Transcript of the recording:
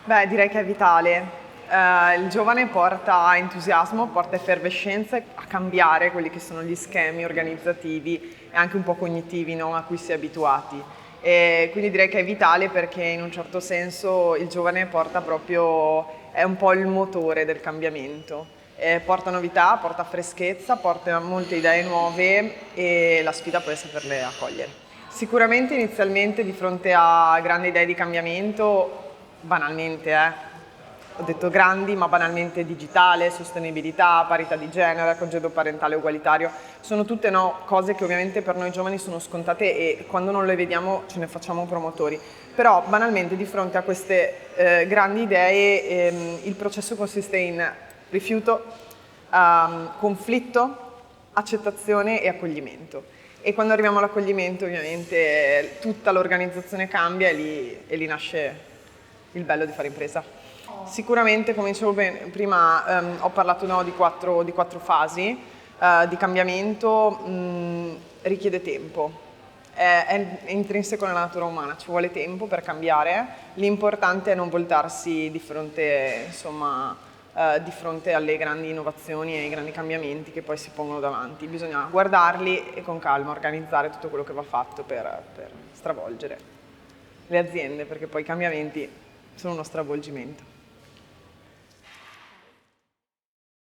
Beh, direi che è vitale. Il giovane porta entusiasmo, porta effervescenza a cambiare quelli che sono gli schemi organizzativi e anche un po' cognitivi, no, a cui si è abituati. E quindi direi che è vitale perché in un certo senso il giovane porta proprio, è un po' il motore del cambiamento. Porta novità, porta freschezza, porta molte idee nuove e la sfida poi è saperle accogliere. Sicuramente inizialmente di fronte a grandi idee di cambiamento, banalmente, ho detto grandi, ma banalmente digitale, sostenibilità, parità di genere, congedo parentale ugualitario, sono tutte cose che ovviamente per noi giovani sono scontate e quando non le vediamo ce ne facciamo promotori. Però banalmente di fronte a queste grandi idee il processo consiste in rifiuto, conflitto, accettazione e accoglimento. E quando arriviamo all'accoglimento ovviamente tutta l'organizzazione cambia e lì nasce il bello di fare impresa. Sicuramente, come dicevo prima, ho parlato di quattro fasi di cambiamento, richiede tempo. È intrinseco nella natura umana, ci vuole tempo per cambiare, l'importante è non voltarsi di fronte, insomma, di fronte alle grandi innovazioni e ai grandi cambiamenti che poi si pongono davanti. Bisogna guardarli e con calma organizzare tutto quello che va fatto per stravolgere le aziende, perché poi i cambiamenti sono uno stravolgimento.